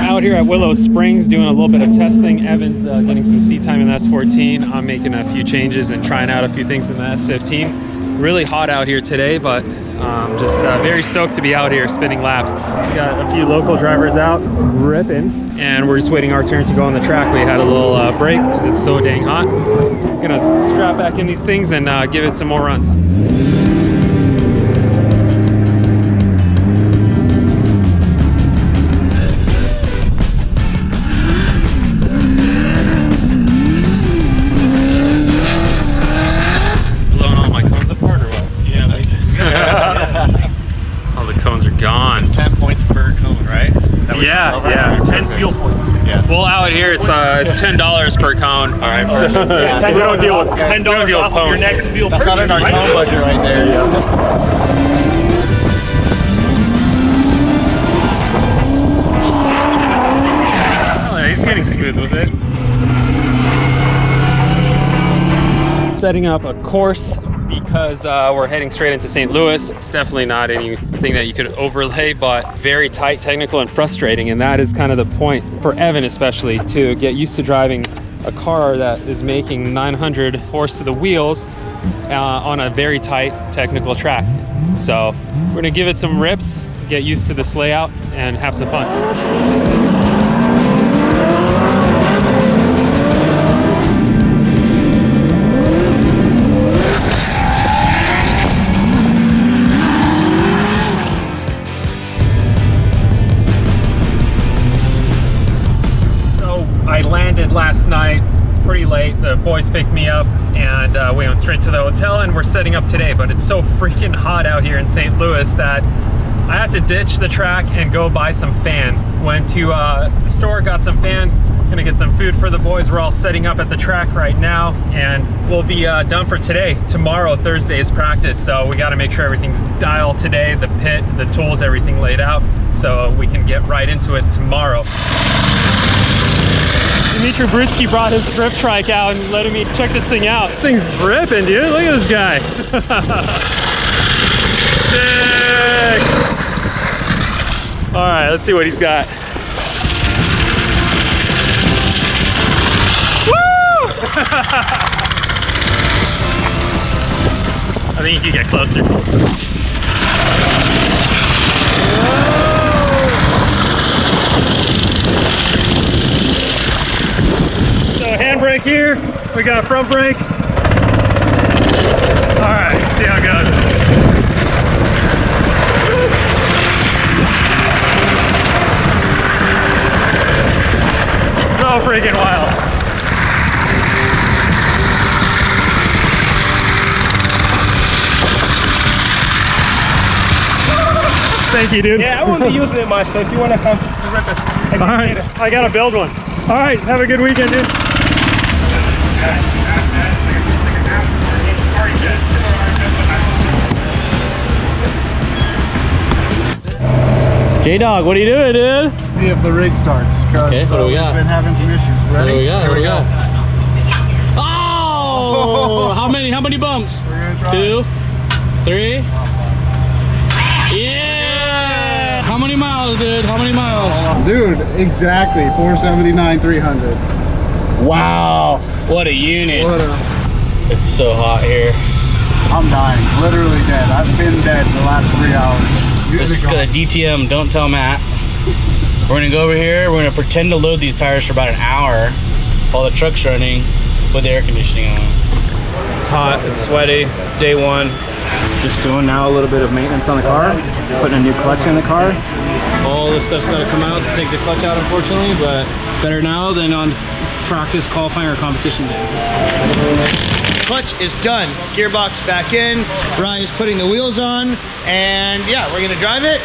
out here at Willow Springs doing a little bit of testing. Evan's getting some seat time in the S14. I'm making a few changes and trying out a few things in the S15. Really hot out here today, but just very stoked to be out here spinning laps. We got a few local drivers out ripping, and we're just waiting our turn to go on the track. We had a little break because it's so dang hot. Gonna strap back in these things and give it some more runs. Yeah. 10 fuel points. Yes. Well, out here it's $10 per cone. All right. We don't deal with $10 off of your next fuel purchase. That's not in our cone budget right there. Oh, yeah, he's getting smooth with it. Setting up a course because we're heading straight into St. Louis. It's definitely not anything that you could overlay, but very tight, technical, and frustrating. And that is kind of the point for Evan, especially, to get used to driving a car that is making 900 horse to the wheels on a very tight, technical track. So we're gonna give it some rips, get used to this layout, and have some fun. Last night, pretty late. The boys picked me up and we went straight to the hotel, and we're setting up today, but it's so freaking hot out here in St. Louis that I had to ditch the track and go buy some fans. Went to the store, got some fans, gonna get some food for the boys. We're all setting up at the track right now, and we'll be done for today. Tomorrow, Thursday, is practice, so we gotta make sure everything's dialed today, the pit, the tools, everything laid out, so we can get right into it tomorrow. Dimitri Bruschi brought his drip trike out and letting me check this thing out. This thing's ripping, dude. Look at this guy. Sick. All right, let's see what he's got. Woo! I think you can get closer. Handbrake here, we got a front brake. All right, see how it goes. So freaking wild. Thank you, dude. Yeah, I won't be using it much, so if you want to come rip it. All right, I gotta build one. All right, have a good weekend, dude. J-Dog, what are you doing, dude? See if the rig starts. Okay, what do we got? We've been having some issues. Ready? What do we got? Here we go. Oh! How many bumps? We're gonna try 2, 3. Yeah! How many miles, dude? How many miles? Dude, exactly 479, 300. Wow! What a unit! What a... It's so hot here. I'm dying, literally dead. I've been dead for the last 3 hours. This is a DTM, don't tell Matt. We're gonna go over here, we're gonna pretend to load these tires for about an hour while the truck's running with the air conditioning on. It's hot, it's sweaty, day one. Just doing now a little bit of maintenance on the car, putting a new clutch in the car. All this stuff's gotta come out to take the clutch out, unfortunately, but better now than on practice, qualifying, or competition day. Clutch is done, gearbox back in, Ryan's putting the wheels on, and yeah, we're gonna drive it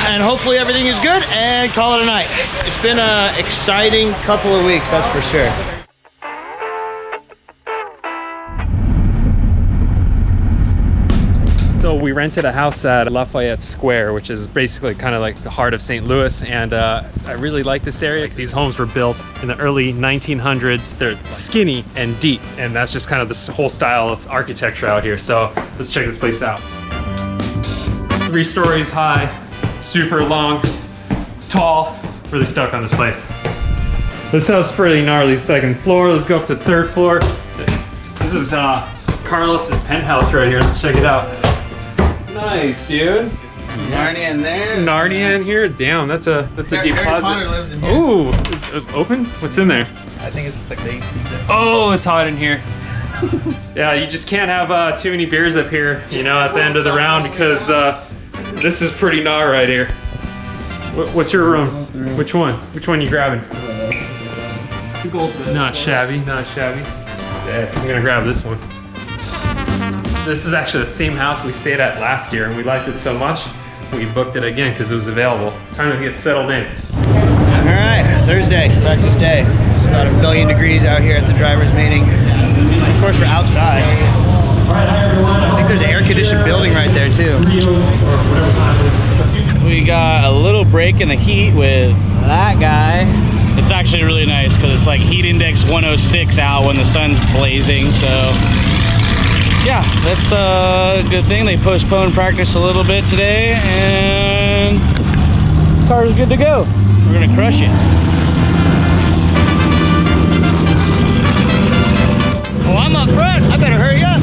and hopefully everything is good and call it a night. It's been an exciting couple of weeks, that's for sure. So we rented a house at Lafayette Square, which is basically kind of like the heart of St. Louis, and I really like this area. These homes were built in the early 1900s. They're skinny and deep, and that's just kind of this whole style of architecture out here. So let's check this place out. 3 stories high, super long, tall, really stoked on this place. This house is pretty gnarly. Second floor. Let's go up to third floor. This is Carlos's penthouse right here. Let's check it out. Nice, dude. Narnia in there. Narnia in here. Damn, that's a deep Harry Potter closet. lives in here. Ooh, is it open? What's in there? I think it's just like the AC. Oh, it's hot in here. Yeah, you just can't have too many beers up here, you know, at the end of the round because this is pretty gnar right here. What's your room? Which one? Which one you grabbing? Not shabby, not shabby. I'm gonna grab this one. This is actually the same house we stayed at last year, and we liked it so much we booked it again because it was available. Time to get settled in. All right, Thursday, practice day. It's about 1,000,000 degrees out here at the driver's meeting. Of course, we're outside. I think there's an air-conditioned building right there too. We got a little break in the heat with that guy. It's actually really nice because it's like heat index 106 out when the sun's blazing. So yeah, that's a good thing. They postponed practice a little bit today and the car is good to go. We're gonna crush it. Oh, I'm up front. I better hurry up.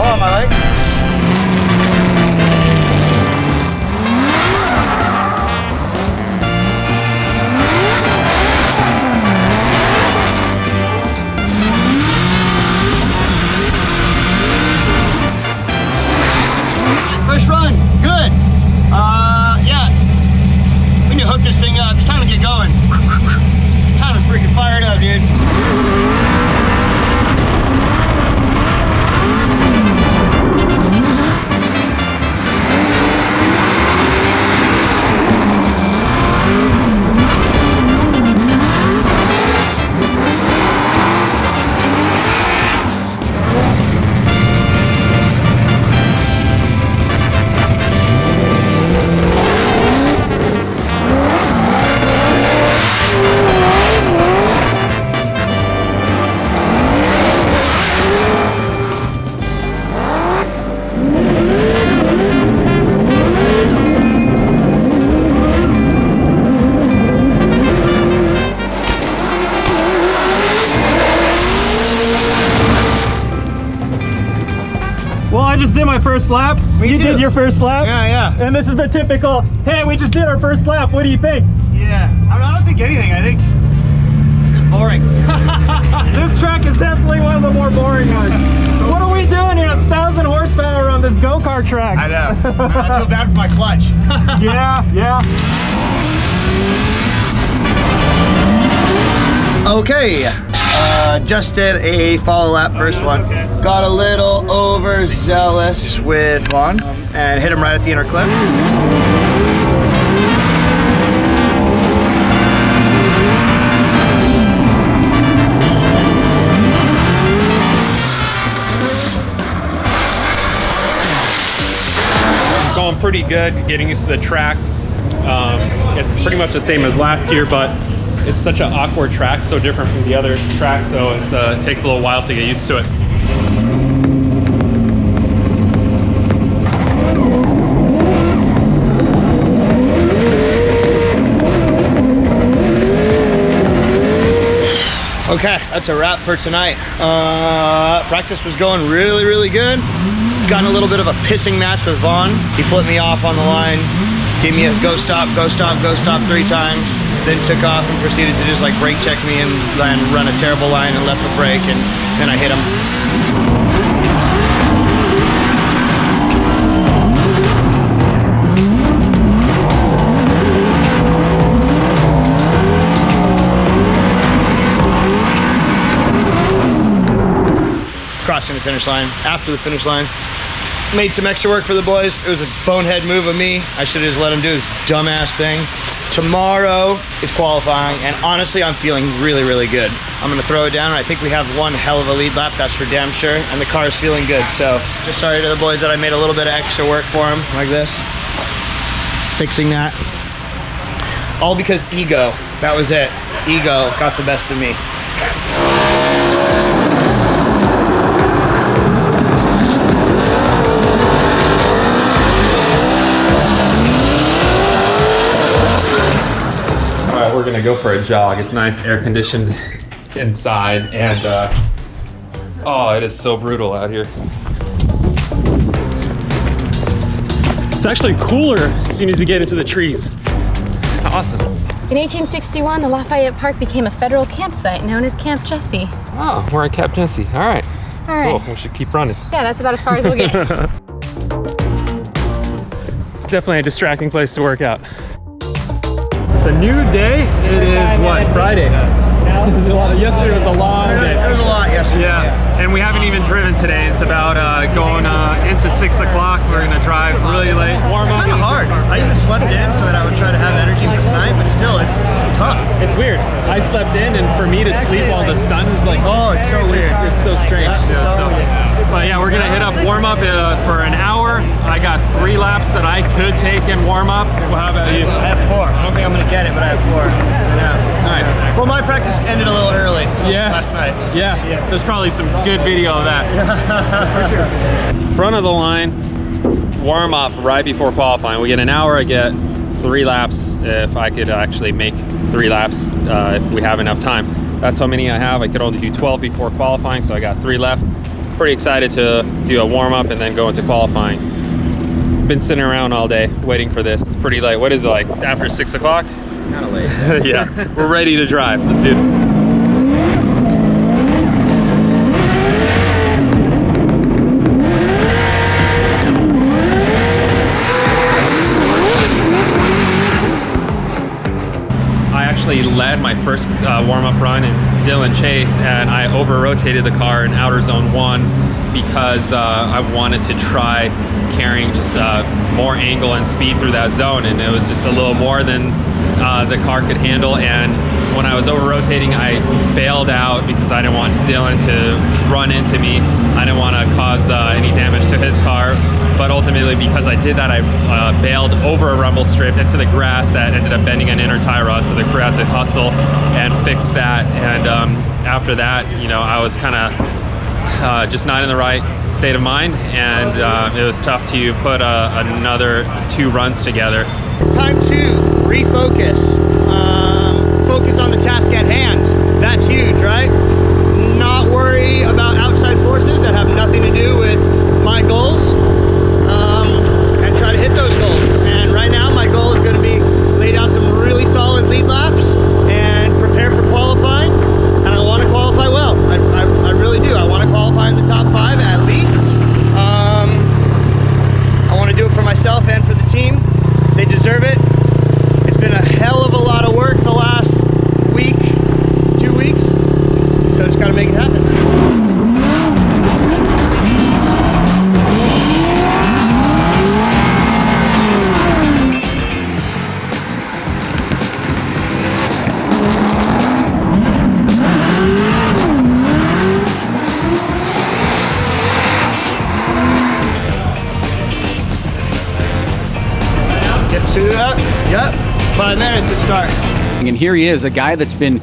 Oh, my leg. First run, good. Yeah, we need to hook this thing up. It's time to get going. Time to freaking fire it up, dude. Well, I just did my first lap. You too. did your first lap. Yeah. And this is the typical, hey, we just did our first lap. What do you think? Yeah. I don't think anything. I think it's boring. This track is definitely one of the more boring ones. What are we doing here? 1,000 horsepower on this go-kart track. I know. I feel bad for my clutch. Yeah. Okay, just did a follow lap, first one. Got a little overzealous with Vaughn and hit him right at the inner clip. Going pretty good, getting used to the track. It's pretty much the same as last year, but it's such an awkward track, so different from the other tracks, so it's, it takes a little while to get used to it. Okay, that's a wrap for tonight. Practice was going really good. Got in a little bit of a pissing match with Vaughn. He flipped me off on the line, gave me a go stop 3 times, then took off and proceeded to just like brake check me and run a terrible line and left the brake, and then I hit him. Crossing the finish line, after the finish line, made some extra work for the boys. It was a bonehead move of me. I should have just let him do his dumbass thing. Tomorrow is qualifying, and honestly, I'm feeling really good. I'm gonna throw it down, and I think we have one hell of a lead lap, that's for damn sure, and the car is feeling good. So, just sorry to the boys that I made a little bit of extra work for them, like this. Fixing that. All because ego, that was it. Ego got the best of me. gonna go for a jog. It's nice, air conditioned inside, and oh, it is so brutal out here. It's actually cooler as soon as you get into the trees. Awesome. In 1861, the Lafayette Park became a federal campsite known as Camp Jesse. Oh, we're in Camp Jesse. All right. All right. Cool. We should keep running. Yeah, that's about as far as we'll get. It's definitely a distracting place to work out. It's a new day. It is what, Friday? Yesterday was a long day. There was a lot yesterday. Yeah, and we haven't even driven today. It's about going into 6 o'clock. We're gonna drive really late. Warm up. It's kind of hard. I even slept in so that I would try to have energy for tonight, but still, it's tough. It's weird. I slept in, and for me to sleep while the sun is like, Oh, it's so weird. it's so strange. Yeah, so, but yeah, we're gonna hit up warm up for an hour. I got 3 laps that I could take in warm up. Well, how about you? I have 4. I don't think I'm gonna get it, but I have 4. Yeah. Nice. Well, my practice ended a little early. Yeah. Last night. Yeah. There's probably some good video of that. Front of the line, warm up right before qualifying. We get an hour. I get 3 laps if I could actually make 3 laps if we have enough time. That's how many I have. I could only do 12 before qualifying, so I got 3 left. Pretty excited to do a warm up and then go into qualifying. Been sitting around all day waiting for this. It's pretty late. What is it, like after 6 o'clock? It's kind of late. Yeah, we're ready to drive. Let's do it. Led my first warm-up run in Dylan Chase, and I over-rotated the car in outer zone 1 because I wanted to try carrying just more angle and speed through that zone, and it was just a little more than the car could handle. And when I was over-rotating, I bailed out because I didn't want Dylan to run into me. I didn't want to cause any damage to his car. But ultimately, because I did that, I bailed over a rumble strip into the grass that ended up bending an inner tie rod. So the crew had to hustle and fix that. And after that, you know, I was kind of just not in the right state of mind, and it was tough to put another 2 runs together. Time to refocus. Focus on the task at hand. That's huge, right? Not worry about outside forces that have nothing to do with my goals. And try to hit those goals. And right now my goal is going to be lay down some really solid lead laps and prepare for qualifying. And I want to qualify well. I really do. I want to qualify in the top 5 at least. I want to do it for myself and for the team. They deserve it. It's been a hell of a lot of work the last week, 2 weeks. So just got to make it happen. Yep, 5 minutes to start. And here he is, a guy that's been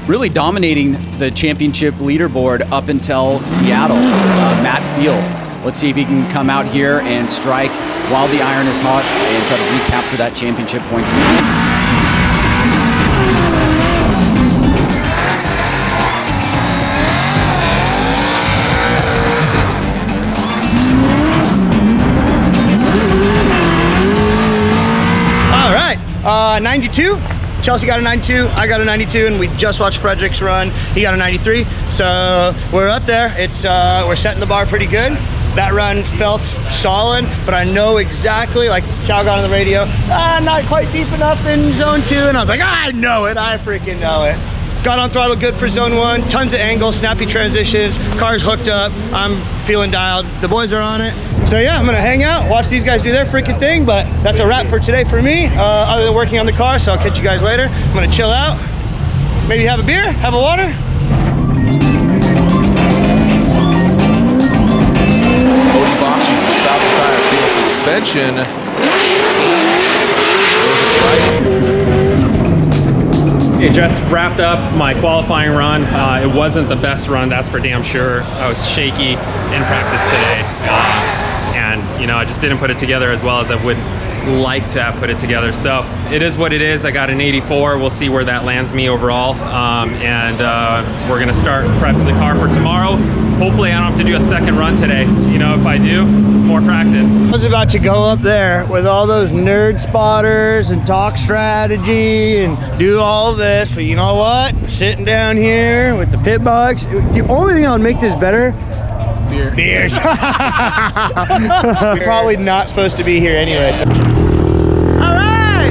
really dominating the championship leaderboard up until Seattle, Matt Field. Let's see if he can come out here and strike while the iron is hot and try to recapture that championship points. All right, 92. Chelsea got a 92, I got a 92, and we just watched Frederick's run. He got a 93, so we're up there. It's we're setting the bar pretty good. That run felt solid, but I know exactly, like Chow got on the radio, not quite deep enough in zone 2, and I was like, I know it, I freaking know it. Got on throttle good for zone 1, tons of angles, snappy transitions, car's hooked up, I'm feeling dialed, the boys are on it. So yeah, I'm gonna hang out, watch these guys do their freaking thing, but that's a wrap for today for me, other than working on the car, so I'll catch you guys later. I'm gonna chill out, maybe have a beer, have a water. Odi Boxes to stop the tire, field suspension. It just wrapped up my qualifying run. It wasn't the best run, that's for damn sure. I was shaky in practice today. And you know, I just didn't put it together as well as I would like to have put it together. So it is what it is. I got an 84. We'll see where that lands me overall. We're gonna start prepping the car for tomorrow. Hopefully I don't have to do a second run today. You know, if I do, more practice. I was about to go up there with all those nerd spotters and talk strategy and do all of this, but you know what? I'm sitting down here with the pit box. The only thing that would make this better, beers. We're probably not supposed to be here anyway. All right.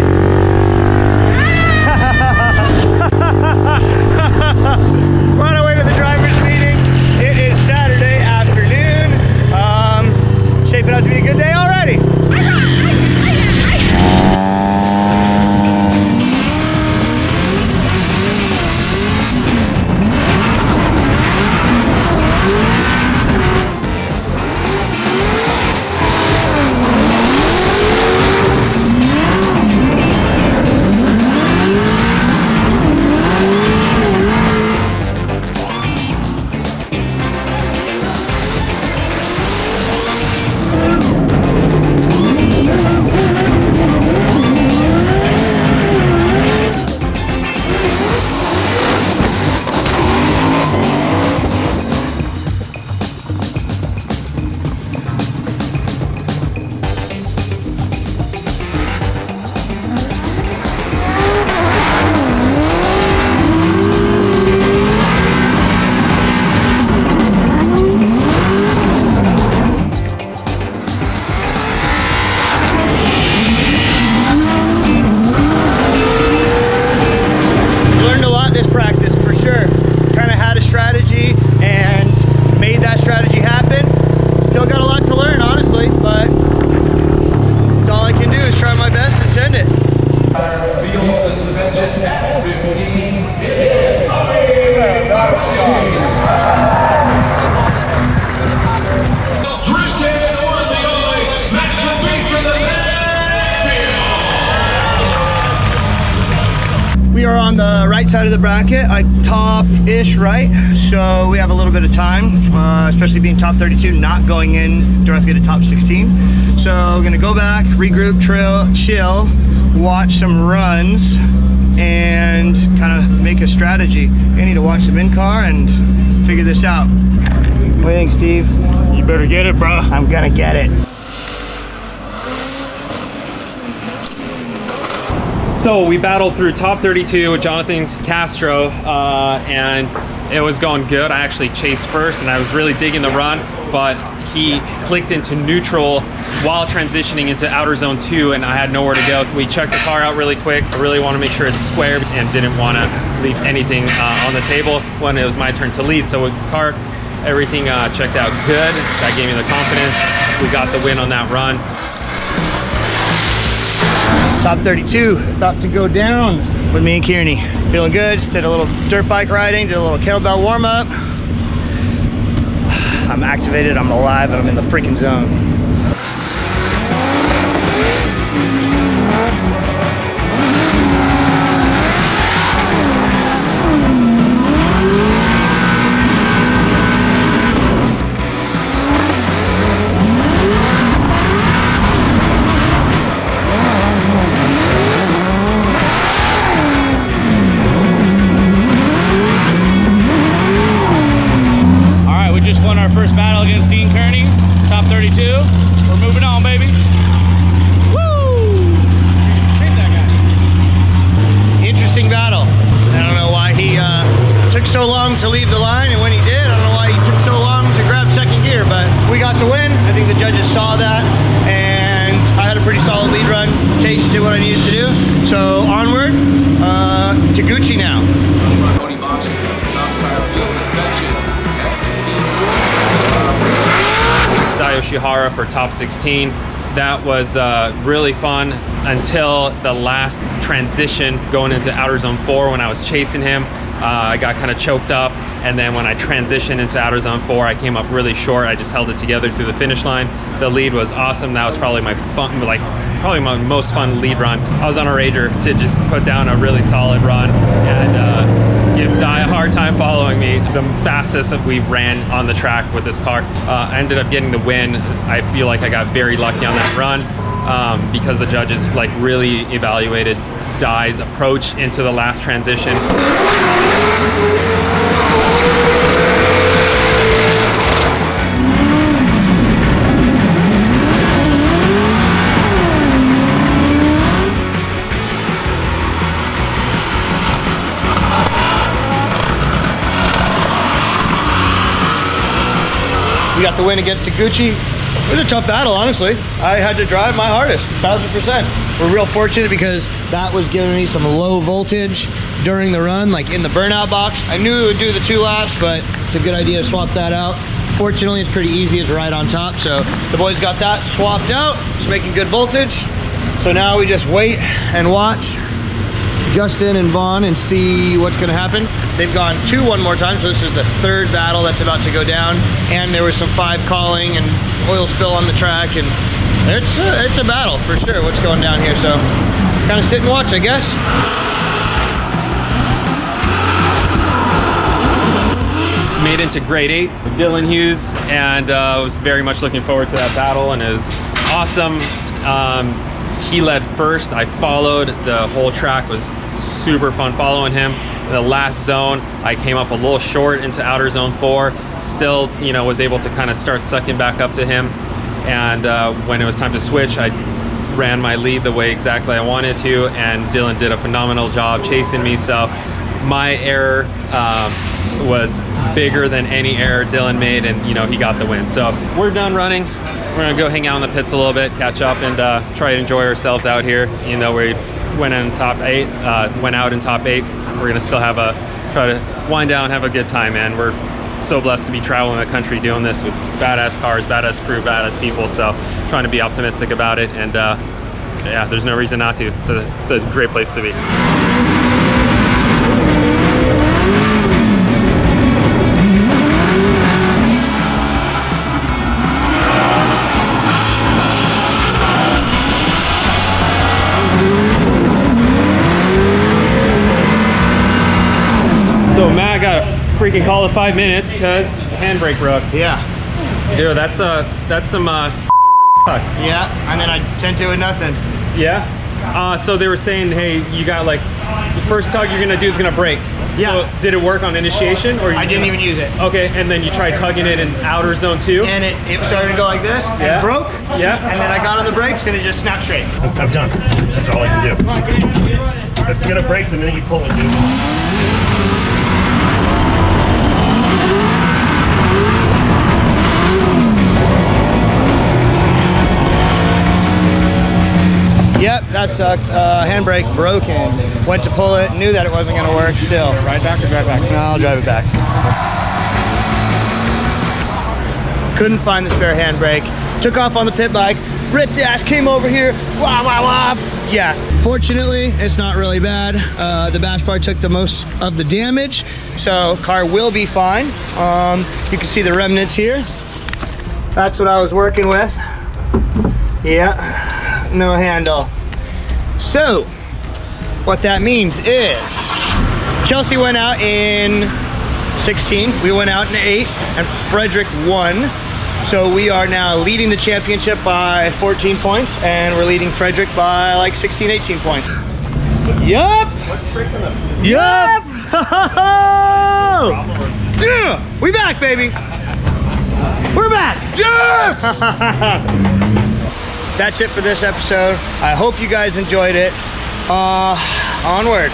We're on our way to the driver's meeting. It is Saturday afternoon. Shaping up to be a good day already. Side of the bracket, like top-ish right, so we have a little bit of time, especially being top 32, not going in directly to top 16. So I'm gonna go back, regroup, chill, watch some runs, and kind of make a strategy. I need to watch some in-car and figure this out. What do you think, Steve? You better get it, bro. I'm gonna get it. So we battled through top 32 with Jonathan Castro, and it was going good. I actually chased first, and I was really digging the run, but he clicked into neutral while transitioning into outer zone 2, and I had nowhere to go. We checked the car out really quick. I really want to make sure it's square and didn't want to leave anything on the table when it was my turn to lead. So with the car, everything checked out good. That gave me the confidence. We got the win on that run. Top 32, about to go down with me and Kearney. Feeling good, just did a little dirt bike riding, did a little kettlebell warm up. I'm activated, I'm alive, and I'm in the freaking zone. To leave the line, and when he did, I don't know why he took so long to grab second gear, but we got the win. I think the judges saw that, and I had a pretty solid lead run. Chase did what I needed to do, so onward to Gucci now. Odi boxing, top tire, wheel suspension, Dio Shihara for top 16. That was really fun until the last transition going into outer zone 4 when I was chasing him. I got kind of choked up, and then when I transitioned into outer zone 4, I came up really short. I just held it together through the finish line. The lead was awesome. That was probably my probably my most fun lead run. I was on a rager to just put down a really solid run and give Di a hard time following me. The fastest that we ran on the track with this car. I ended up getting the win. I feel like I got very lucky on that run. because the judges like really evaluated Dai's approach into the last transition. We got the win against Taguchi. It was a tough battle, honestly. I had to drive my hardest, 1000%. We're real fortunate because that was giving me some low voltage during the run, like in the burnout box. I knew it would do the 2 laps, but it's a good idea to swap that out. Fortunately, it's pretty easy. It's right on top. So the boys got that swapped out. It's making good voltage. So now we just wait and watch Justin and Vaughn and see what's going to happen. They've gone 2 one more time, so this is the 3rd battle that's about to go down. And there was some 5 calling and oil spill on the track, and it's a battle for sure. What's going down here? So kind of sit and watch, I guess. Made into grade 8 with Dylan Hughes, and was very much looking forward to that battle, and it was awesome. He led first, I followed. The whole track was super fun following him. In the last zone, I came up a little short into outer zone 4. Still, you know, was able to kind of start sucking back up to him. And when it was time to switch, I ran my lead the way exactly I wanted to, and Dylan did a phenomenal job chasing me. So my error was bigger than any error Dylan made, and you know, he got the win. So we're done running. We're gonna go hang out in the pits a little bit, catch up, and try to enjoy ourselves out here. You know, we went in top 8, went out in top 8. We're gonna still have try to wind down, have a good time, man. We're so blessed to be traveling the country doing this with badass cars, badass crew, badass people. So trying to be optimistic about it, and yeah, there's no reason not to. It's a great place to be. So Matt got a freaking call of 5 minutes because the handbrake broke. Yeah. Dude, that's some Yeah, and then I sent it with nothing. Yeah. So they were saying, hey, you got like the first tug you're gonna do is gonna break. Yeah. So did it work on initiation, or I didn't even use it. Okay, and then you tried tugging it in outer zone 2. And it started to go like this and Yeah. broke. Yeah. And then I got on the brakes and it just snapped straight. I'm done. That's all I can do. It's gonna break the minute you pull it, dude. Yep, that sucks. Handbrake broke and went to pull it, knew that it wasn't gonna work still. Ride back or drive back? No, I'll drive it back. Couldn't find the spare handbrake. Took off on the pit bike, ripped the ass, came over here, wah, wah, wah. Yeah, fortunately, it's not really bad. The bash bar took the most of the damage, so car will be fine. You can see the remnants here. That's what I was working with. Yeah, no handle. So, what that means is, Chelsea went out in 16, we went out in 8, and Frederick won. So we are now leading the championship by 14 points, and we're leading Frederick by like 16, 18 points. Yup! Yup! Yeah! We back, baby! We're back! Yes! That's it for this episode. I hope you guys enjoyed it. Onward.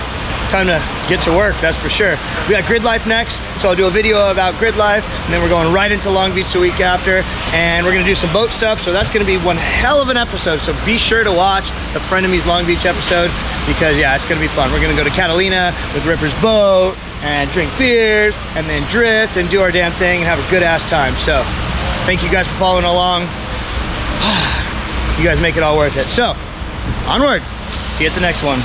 Time to get to work, that's for sure. We got Grid Life next, so I'll do a video about Grid Life, and then we're going right into Long Beach the week after, and we're gonna do some boat stuff, so that's gonna be one hell of an episode, so be sure to watch the Frenemies Long Beach episode, because yeah, it's gonna be fun. We're gonna go to Catalina with Ripper's boat, and drink beers, and then drift, and do our damn thing, and have a good ass time. So, thank you guys for following along. You guys make it all worth it. So, onward. See you at the next one.